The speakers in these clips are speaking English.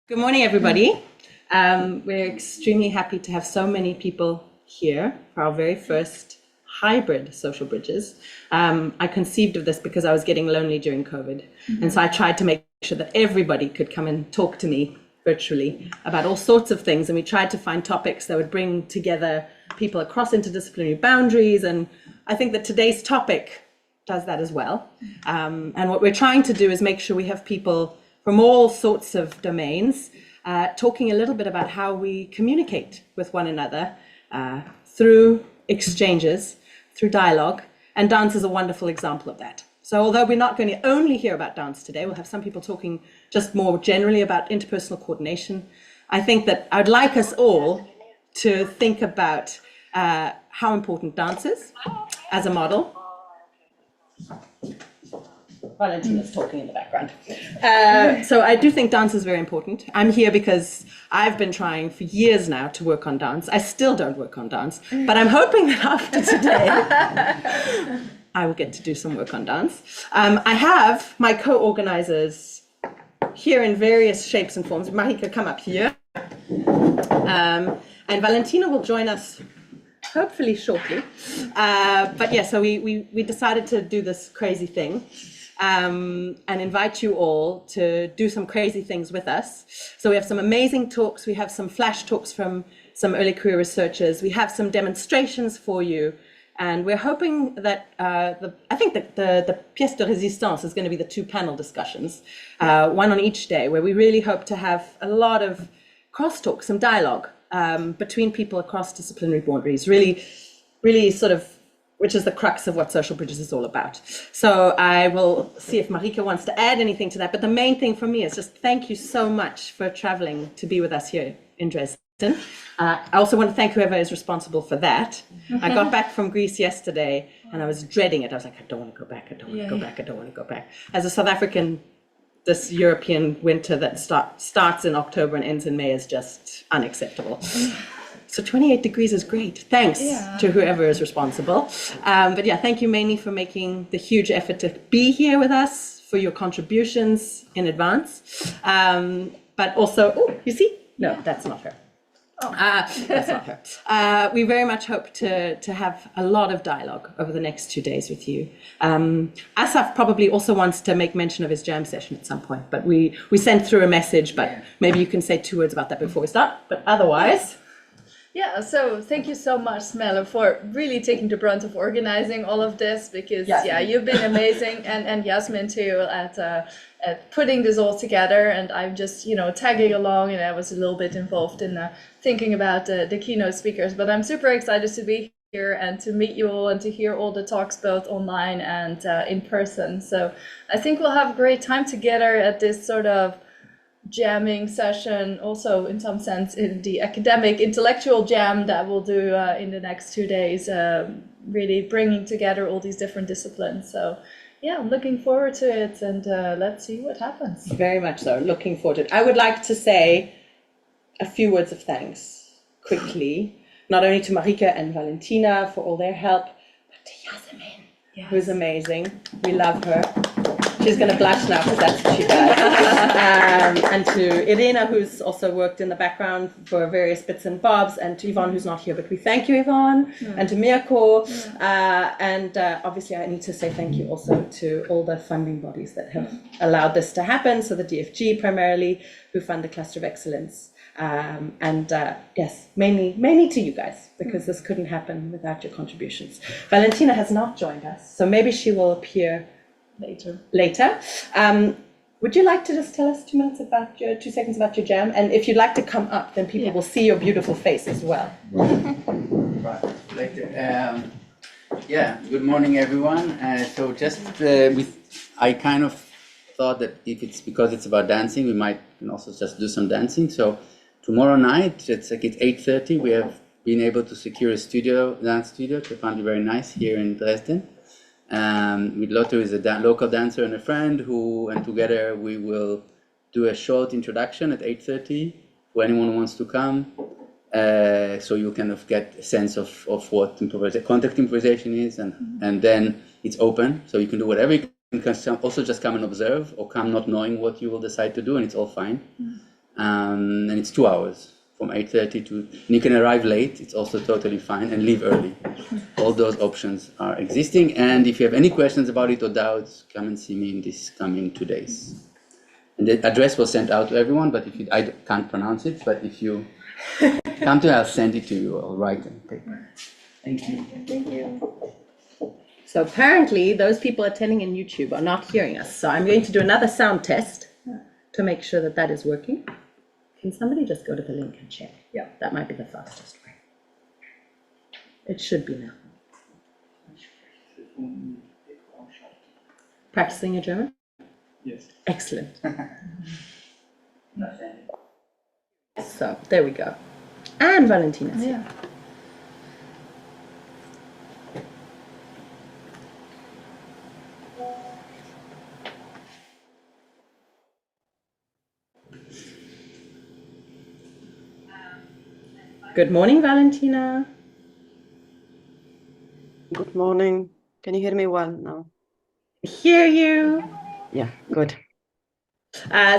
Good morning, everybody. We're extremely happy to have so many people here for our very first hybrid social bridges. I conceived of this because I was getting lonely during COVID. And so I tried to make sure that everybody could come and talk to me virtually about all sorts of things. And we tried to find topics that would bring together people across interdisciplinary boundaries. And I think that today's topic does that as well. And what we're trying to do is make sure we have people from all sorts of domains, talking a little bit about how we communicate with one another through exchanges, through dialogue, and dance is a wonderful example of that. So although we're not going to only hear about dance today, we'll have some people talking just more generally about interpersonal coordination. I think that I'd like us all to think about how important dance is as a model. Valentina's talking in the background. So I do think dance is very important. I'm here because I've been trying for years now to work on dance. I still don't work on dance, but I'm hoping that after today, I will get to do some work on dance. I have my co-organizers here in various shapes and forms. Marieke, come up here. And Valentina will join us hopefully shortly. But yeah, so we decided to do this crazy thing. And invite you all to do some crazy things with us. So we have some amazing talks. We have some flash talks from some early career researchers. We have some demonstrations for you. And we're hoping that I think that the pièce de résistance is going to be the two panel discussions, one on each day, where we really hope to have a lot of crosstalk, some dialogue between people across disciplinary boundaries, really sort of, which is the crux of what Social Bridges is all about. So I will see if Marieke wants to add anything to that. But the main thing for me is just thank you so much for traveling to be with us here in Dresden. I also want to thank whoever is responsible for that. I got back from Greece yesterday and I was dreading it. I was like, I don't want to go back. I don't want to go back. I don't want to go back. As a South African, this European winter that starts in October and ends in May is just unacceptable. So 28 degrees is great. Thanks to whoever is responsible. But yeah, thank you mainly for making the huge effort to be here with us, for your contributions in advance. But also, oh, you see? No, that's not her. That's not her. We very much hope to have a lot of dialogue over the next 2 days with you. Asaf probably also wants to make mention of his jam session at some point, but we sent through a message, but maybe you can say 2 words about that before we start. But otherwise... Yeah, so thank you so much, Merle, for really taking the brunt of organizing all of this, because you've been amazing, and Yasmin too at putting this all together. And I'm just tagging along, and I was a little bit involved in thinking about the keynote speakers. But I'm super excited to be here and to meet you all and to hear all the talks both online and in person. So I think we'll have a great time together at this sort of jamming session, also in some sense in the academic intellectual jam that we'll do in the next 2 days, really bringing together all these different disciplines. So yeah, I'm looking forward to it, and let's see what happens. Very much so, looking forward to it. I would like to say a few words of thanks quickly, not only to Marieke and Valentina for all their help, but to Yasmin, who's amazing. We love her. She's going to blush now because that's what she does. And to Irina, who's also worked in the background for various bits and bobs, and to Yvonne, who's not here, but we thank you, Yvonne, and to Mirko. And obviously, I need to say thank you also to all the funding bodies that have allowed this to happen. So the DFG primarily, who fund the Cluster of Excellence. And yes, mainly to you guys, because this couldn't happen without your contributions. Valentina has not joined us, so maybe she will appear later. Would you like to just tell us 2 seconds about your jam? And if you'd like to come up, then people will see your beautiful face as well. Right, later. Good morning, everyone. So just I kind of thought that if it's because it's about dancing, we might also just do some dancing. So tomorrow night, it's 8:30. We have been able to secure a dance studio, which I found very nice here in Dresden. With Lotto is a local dancer and a friend and together we will do a short introduction at 8:30 for anyone who wants to come. So you kind of get a sense of what contact improvisation is, and then it's open, so you can do whatever. You can also just come and observe, or come not knowing what you will decide to do, and it's all fine. and it's 2 hours from 8:30 to. And you can arrive late; it's also totally fine, and leave early. All those options are existing. And if you have any questions about it or doubts, come and see me in these coming 2 days. And the address was sent out to everyone, but I can't pronounce it. But if you come to, I'll send it to you. I'll write it on paper. Thank you. Thank you. So apparently those people attending in YouTube are not hearing us. So I'm going to do another sound test to make sure that that is working. Can somebody just go to the link and check? Yeah, that might be the fastest way. It should be now. Practicing your German? Yes. Excellent. So there we go. And Valentina's here. Yeah. Good morning, Valentina. Good morning. Can you hear me well now? Hear you. Yeah, good.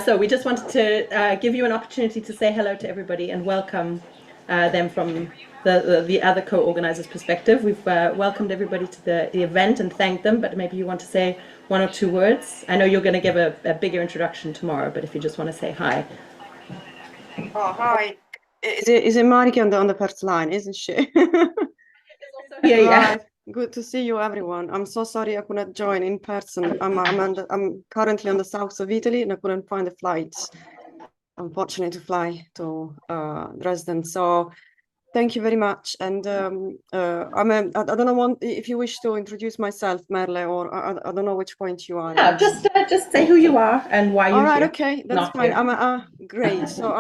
So we just wanted to give you an opportunity to say hello to everybody and welcome them from the other co-organizers' perspective. We've welcomed everybody to the event and thanked them, but maybe you want to say 1 or 2 words. I know you're going to give a bigger introduction tomorrow, but if you just want to say hi. Oh, hi. Is it Marieke on the first line, isn't she? Yeah. Right. Good to see you, everyone. I'm so sorry I couldn't join in person. I'm currently on the south of Italy and I couldn't find the flights. I'm fortunate to fly to Dresden. So thank you very much. And I don't know if you wish to introduce myself, Merle, or I don't know which point you are. Yeah, just say who you are and why you're All right, here. okay, that's fine. I'm great. So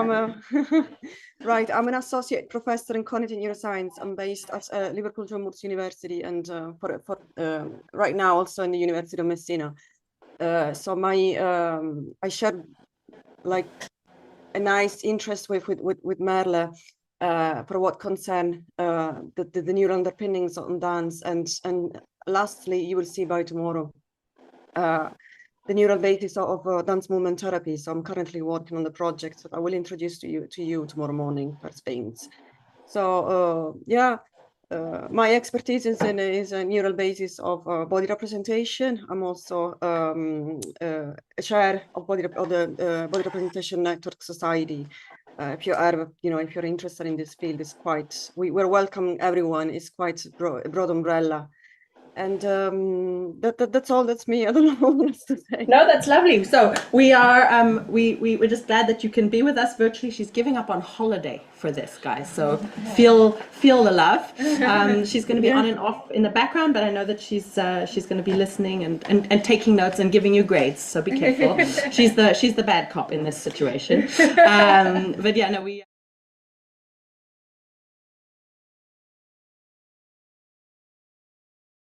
right. I'm an associate professor in cognitive neuroscience. I'm based at Liverpool University, and for right now also in the University of Messina. So I share like a nice interest with Merle for what concern the neural underpinnings on dance, and lastly, you will see by tomorrow the neural basis of dance movement therapy. So I'm currently working on the project that I will introduce to you tomorrow morning, first things. So my expertise is a neural basis of body representation. I'm also a chair of the Body Representation Network Society. If you're interested in this field, we're welcome everyone. It's quite a broad umbrella. And that's all. That's me. I don't know what else to say. No, that's lovely. So we are we're just glad that you can be with us virtually. She's giving up on holiday for this, guys. So feel the love. She's going to be on and off in the background, but I know that she's going to be listening and taking notes and giving you grades. So be careful. She's the bad cop in this situation. But yeah, no, we.